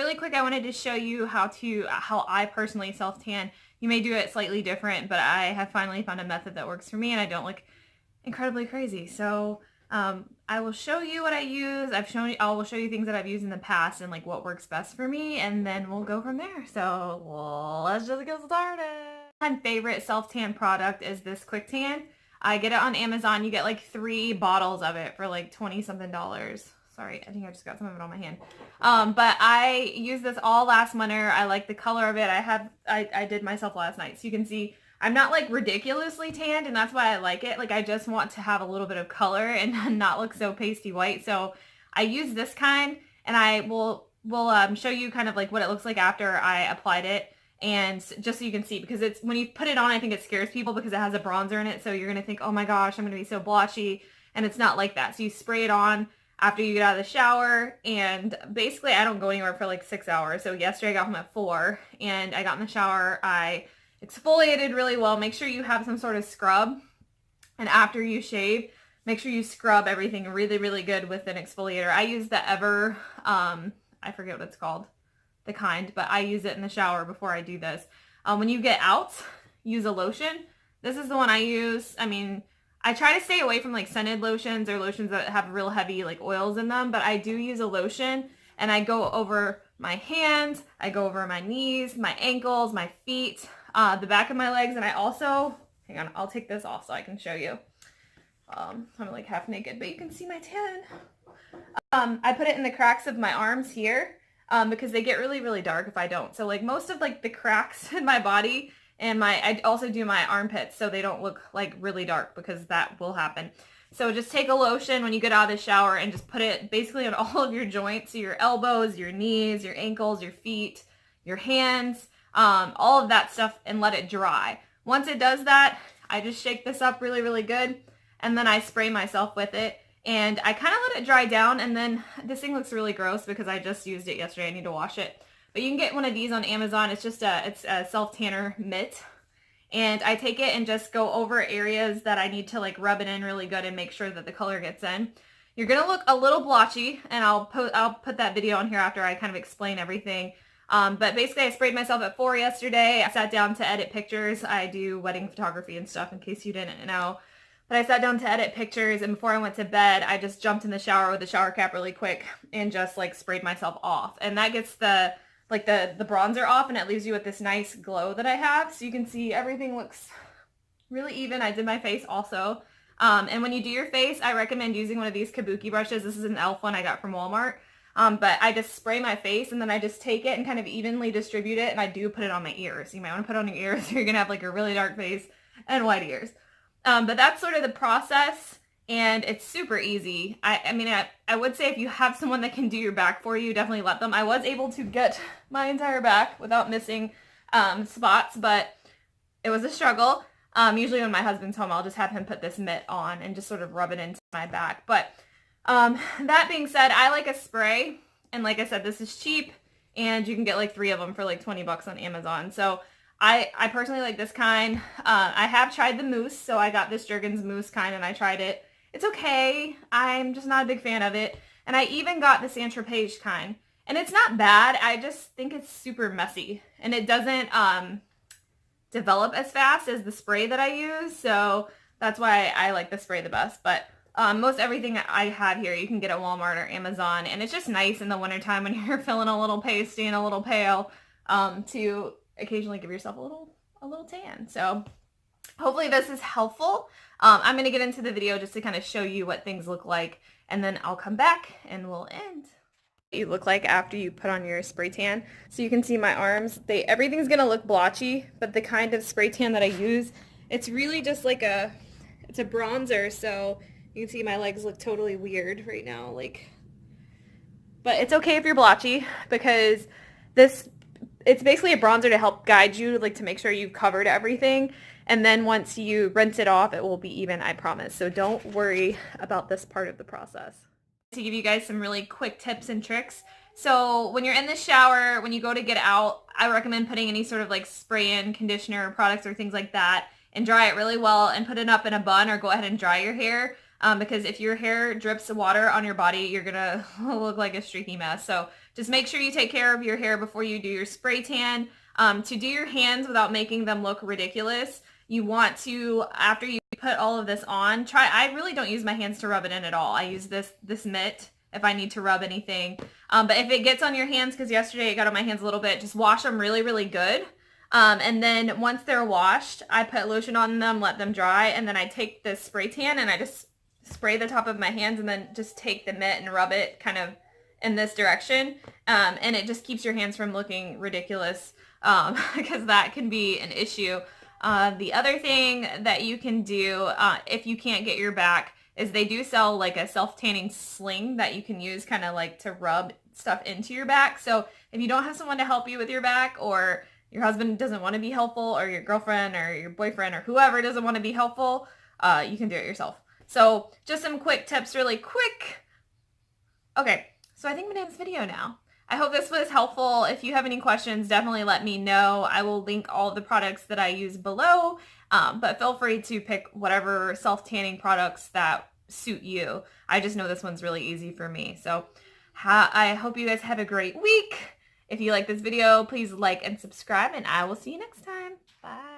really quick, I wanted to show you how I personally self-tan. You may do it slightly different, but I have finally found a method that works for me and I don't look incredibly crazy. So I will show you what I use. I will show you things that I've used in the past and like what works best for me, and then we'll go from there. So let's just get started. My favorite self-tan product is this QuickTan. I get it on Amazon. You get like 3 bottles of it for like 20 something dollars. Sorry, I think I just got some of it on my hand. But I used this all last winter. I like the color of it. I did myself last night. So you can see I'm not like ridiculously tanned, and that's why I like it. Like I just want to have a little bit of color and not look so pasty white. So I use this kind, and I will show you kind of like what it looks like after I applied it. And just so you can see, because it's when you put it on, I think it scares people because it has a bronzer in it. So you're going to think, oh my gosh, I'm going to be so blotchy. And it's not like that. So you spray it on after you get out of the shower, and basically I don't go anywhere for like 6 hours. So yesterday I got home at 4 and I got in the shower. I exfoliated really well. Make sure you have some sort of scrub, and after you shave, make sure you scrub everything really, really good with an exfoliator. I use the I forget what it's called, the kind, but I use it in the shower before I do this. When you get out, use a lotion. This is the one I use. I mean, I try to stay away from like scented lotions or lotions that have real heavy like oils in them, but I do use a lotion, and I go over my hands, I go over my knees, my ankles, my feet, the back of my legs, and I also, hang on, I'll take this off so I can show you. I'm like half naked, but you can see my tan. I put it in the cracks of my arms here because they get really, really dark if I don't. So like most of like the cracks in my body, and I also do my armpits so they don't look like really dark, because that will happen. So just take a lotion when you get out of the shower and just put it basically on all of your joints, so your elbows, your knees, your ankles, your feet, your hands, all of that stuff, and let it dry. Once it does that, I just shake this up really, really good, and then I spray myself with it, and I kind of let it dry down. And then this thing looks really gross because I just used it yesterday. I need to wash it. But you can get one of these on Amazon. It's just it's a self-tanner mitt. And I take it and just go over areas that I need to like rub it in really good and make sure that the color gets in. You're going to look a little blotchy, and I'll put that video on here after I kind of explain everything. But basically I sprayed myself at 4 yesterday. I sat down to edit pictures. I do wedding photography and stuff, in case you didn't know. But I sat down to edit pictures, and before I went to bed, I just jumped in the shower with the shower cap really quick and just like sprayed myself off. And that gets the bronzer off, and it leaves you with this nice glow that I have. So you can see everything looks really even. I did my face also. And when you do your face, I recommend using one of these Kabuki brushes. This is an e.l.f. one I got from Walmart. But I just spray my face, and then I just take it and kind of evenly distribute it, and I do put it on my ears. You might want to put it on your ears so you're going to have like a really dark face and white ears. But that's sort of the process, and it's super easy. I mean, I would say if you have someone that can do your back for you, definitely let them. I was able to get my entire back without missing spots, but it was a struggle. Usually when my husband's home, I'll just have him put this mitt on and just sort of rub it into my back. But that being said, I like a spray, and like I said, this is cheap, and you can get like 3 of them for like 20 bucks on Amazon. So I personally like this kind. I have tried the mousse, so I got this Jergens mousse kind, and I tried it. It's okay. I'm just not a big fan of it. And I even got the Saint-Tropez kind, and it's not bad. I just think it's super messy, and it doesn't develop as fast as the spray that I use. So that's why I like the spray the best. But most everything I have here you can get at Walmart or Amazon, and it's just nice in the wintertime when you're feeling a little pasty and a little pale to occasionally give yourself a little tan. So hopefully this is helpful. I'm going to get into the video just to kind of show you what things look like, and then I'll come back and we'll end. You look like after you put on your spray tan. So you can see my arms, everything's going to look blotchy, but the kind of spray tan that I use, it's really just like it's a bronzer, so you can see my legs look totally weird right now, but it's okay if you're blotchy, because it's basically a bronzer to help guide you, like to make sure you've covered everything. And then once you rinse it off, it will be even, I promise. So don't worry about this part of the process. To give you guys some really quick tips and tricks. So when you're in the shower, when you go to get out, I recommend putting any sort of like spray-in conditioner products or things like that, and dry it really well and put it up in a bun, or go ahead and dry your hair. because if your hair drips water on your body, you're gonna look like a streaky mess. So just make sure you take care of your hair before you do your spray tan. To do your hands without making them look ridiculous, you want to, after you put all of this on, I really don't use my hands to rub it in at all. I use this mitt if I need to rub anything. But if it gets on your hands, because yesterday it got on my hands a little bit, just wash them really, really good. And then once they're washed, I put lotion on them, let them dry, and then I take this spray tan and I just spray the top of my hands and then just take the mitt and rub it kind of in this direction. And it just keeps your hands from looking ridiculous, because that can be an issue. The other thing that you can do if you can't get your back is they do sell like a self-tanning sling that you can use kind of like to rub stuff into your back. So if you don't have someone to help you with your back, or your husband doesn't want to be helpful, or your girlfriend or your boyfriend or whoever doesn't want to be helpful, you can do it yourself. So just some quick tips really quick. Okay, so I think I'm going to end this video now. I hope this was helpful. If you have any questions, definitely let me know. I will link all the products that I use below, but feel free to pick whatever self-tanning products that suit you. I just know this one's really easy for me. So I hope you guys have a great week. If you like this video, please like and subscribe, and I will see you next time. Bye.